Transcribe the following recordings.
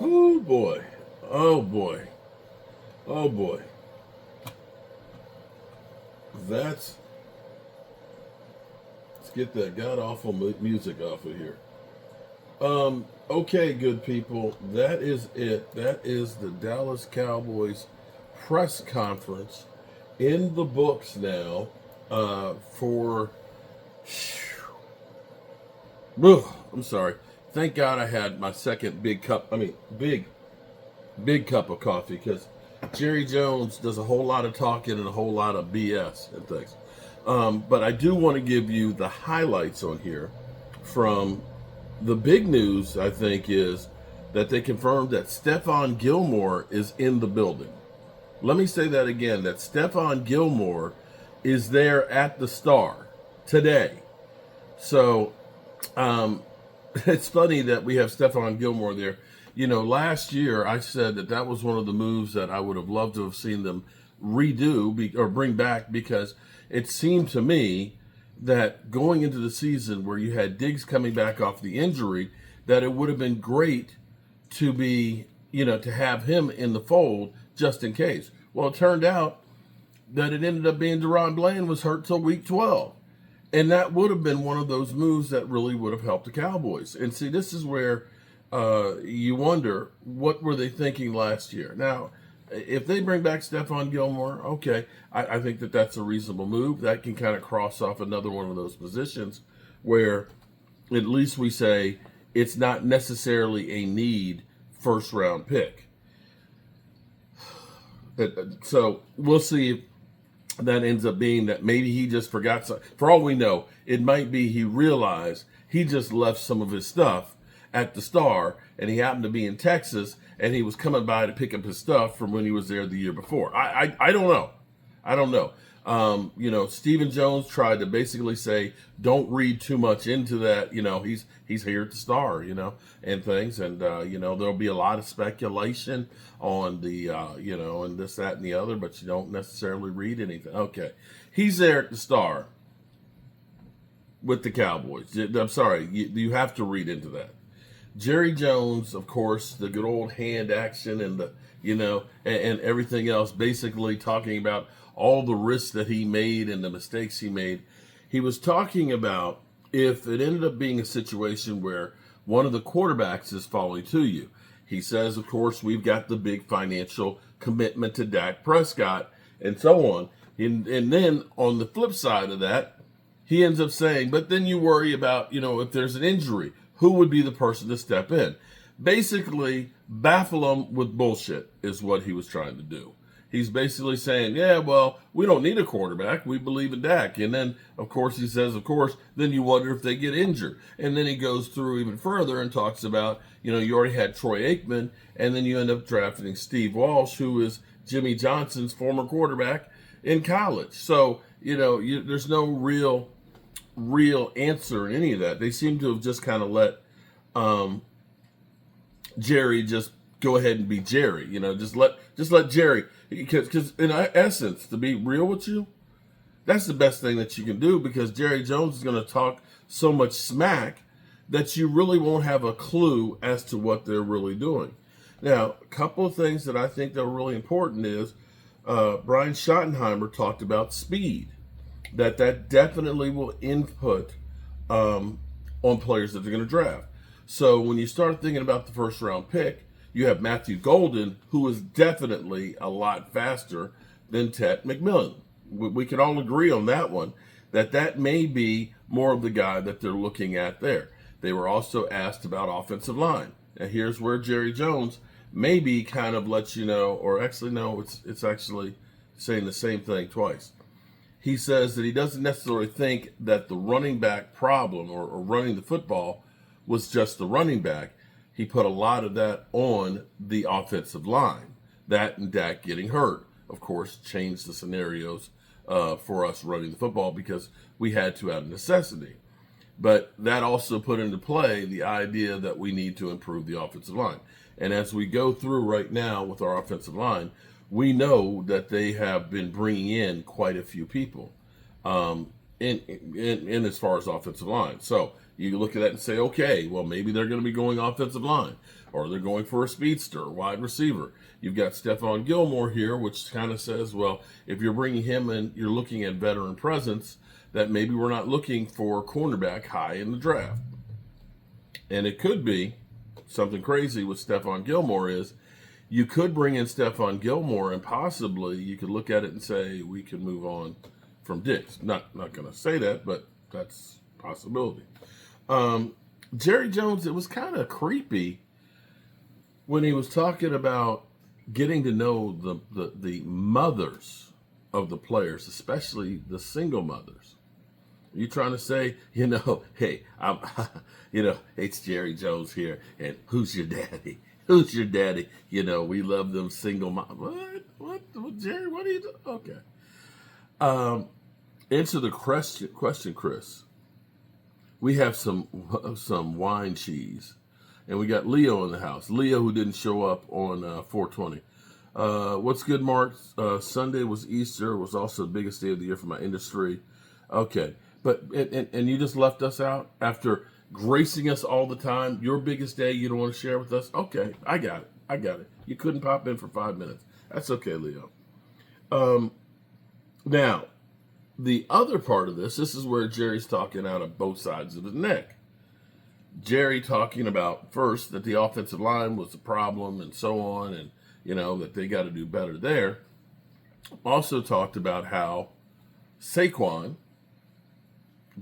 Oh boy. Oh boy. Oh boy. That's let's get that god awful music off of here. Okay, good people. That is it. That is the Dallas Cowboys press conference in the books now. For I'm sorry. Thank God I had my second big cup. I mean, big cup of coffee because Jerry Jones does a whole lot of talking and a whole lot of BS and things. But I do want to give you the highlights on here from the big news, I think, is that they confirmed that Stephon Gilmore is in the building. Let me say that again, that Stephon Gilmore is there at the Star today. So it's funny that we have Stephon Gilmore there. You know, last year I said that that was one of the moves that I would have loved to have seen them redo or bring back, because it seemed to me that going into the season where you had Diggs coming back off the injury, that it would have been great to be, to have him in the fold just in case. Well, it turned out that it ended up being Deron Bland was hurt till week 12. And that would have been one of those moves that really would have helped the Cowboys. And see, this is where you wonder, what were they thinking last year? Now, if they bring back Stephon Gilmore, okay, I think that that's a reasonable move. That can kind of cross off another one of those positions where at least we say it's not necessarily a need first round pick. So we'll see if that ends up being that maybe he just forgot something. For all we know, it might be he realized he just left some of his stuff at the Star, and he happened to be in Texas, and he was coming by to pick up his stuff from when he was there the year before. I don't know. I don't know. Stephen Jones tried to basically say, don't read too much into that. He's here at the Star, and things. And, there'll be a lot of speculation on the, and this, that, and the other, but you don't necessarily read anything. Okay. He's there at the Star with the Cowboys. I'm sorry. You have to read into that. Jerry Jones, of course, the good old hand action and and everything else, basically talking about all the risks that he made and the mistakes he made. He was talking about if it ended up being a situation where one of the quarterbacks is falling to you. He says, of course, we've got the big financial commitment to Dak Prescott and so on. And then on the flip side of that, he ends up saying, but then you worry about, if there's an injury, who would be the person to step in? Basically, baffle him with bullshit is what he was trying to do. He's basically saying, yeah, well, we don't need a quarterback. We believe in Dak. And then, of course, he says, then you wonder if they get injured. And then he goes through even further and talks about, you already had Troy Aikman, and then you end up drafting Steve Walsh, who is Jimmy Johnson's former quarterback in college. So, there's no real answer in any of that. They seem to have just kind of let Jerry just go ahead and be Jerry. Just let Jerry, because in essence, to be real with you, that's the best thing that you can do, because Jerry Jones is going to talk so much smack that you really won't have a clue as to what they're really doing. Now, a couple of things that I think that are really important is Brian Schottenheimer talked about speed. That definitely will input on players that they're going to draft. So when you start thinking about the first round pick, you have Matthew Golden, who is definitely a lot faster than Ted McMillan. We can all agree on that one, that may be more of the guy that they're looking at there. They were also asked about offensive line. And here's where Jerry Jones maybe kind of lets you know, or actually no, it's actually saying the same thing twice. He says that he doesn't necessarily think that the running back problem or running the football was just the running back. He put a lot of that on the offensive line. That and Dak getting hurt, of course, changed the scenarios for us running the football because we had to out of necessity. But that also put into play the idea that we need to improve the offensive line. And as we go through right now with our offensive line, we know that they have been bringing in quite a few people. in as far as offensive line. So you look at that and say, okay, well, maybe they're going to be going offensive line, or they're going for a speedster, wide receiver. You've got Stephon Gilmore here, which kind of says, well, if you're bringing him in, you're looking at veteran presence, that maybe we're not looking for cornerback high in the draft. And it could be something crazy with Stephon Gilmore is you could bring in Stephon Gilmore and possibly you could look at it and say we can move on from Diggs. Not going to say that, but that's a possibility. Jerry Jones, it was kind of creepy when he was talking about getting to know the mothers of the players, especially the single mothers. Are you trying to say, hey, it's Jerry Jones here, and who's your daddy? Who's your daddy? We love them single moms. What, Jerry? What are you doing? Okay. Answer the question, Chris. We have some wine cheese, and we got Leo in the house. Leo, who didn't show up on 420. What's good, Mark? Sunday was Easter. It was also the biggest day of the year for my industry. Okay. But and you just left us out after gracing us all the time. Your biggest day you don't want to share with us? Okay, I got it. You couldn't pop in for 5 minutes. That's okay, Leo. Now, the other part of this is where Jerry's talking out of both sides of his neck. Jerry talking about first that the offensive line was the problem and so on, and that they got to do better there. Also talked about how Saquon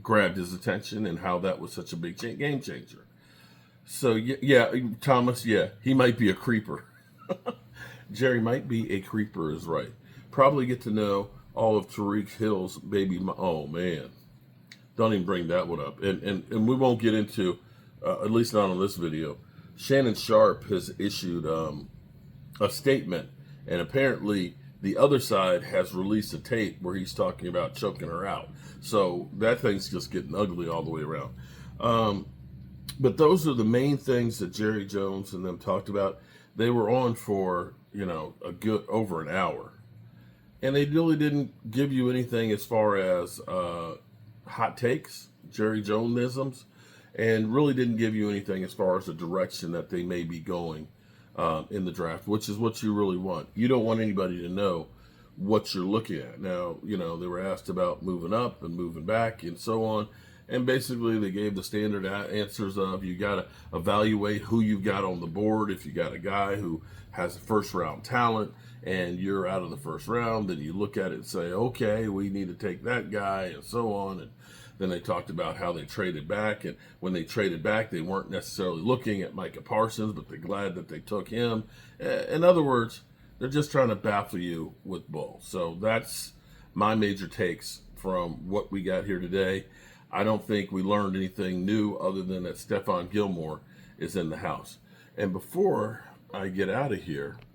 grabbed his attention and how that was such a big game changer. So, yeah, Thomas, he might be a creeper. Jerry might be a creeper is right. Probably get to know all of Tariq Hill's baby. Oh, man. Don't even bring that one up. And we won't get into, at least not on this video, Shannon Sharp has issued a statement, and apparently the other side has released a tape where he's talking about choking her out. So that thing's just getting ugly all the way around. But those are the main things that Jerry Jones and them talked about. They were on for, a good over an hour. And they really didn't give you anything as far as hot takes, Jerry Jonesisms, and really didn't give you anything as far as the direction that they may be going in the draft, which is what you really want. You don't want anybody to know what you're looking at. Now, they were asked about moving up and moving back and so on. And basically they gave the standard answers of you got to evaluate who you've got on the board. If you got a guy who has a first round talent and you're out of the first round, then you look at it and say, okay, we need to take that guy and so on. And then they talked about how they traded back. And when they traded back, they weren't necessarily looking at Micah Parsons, but they're glad that they took him. In other words, they're just trying to baffle you with bull. So that's my major takes from what we got here today. I don't think we learned anything new other than that Stephon Gilmore is in the house. And before I get out of here,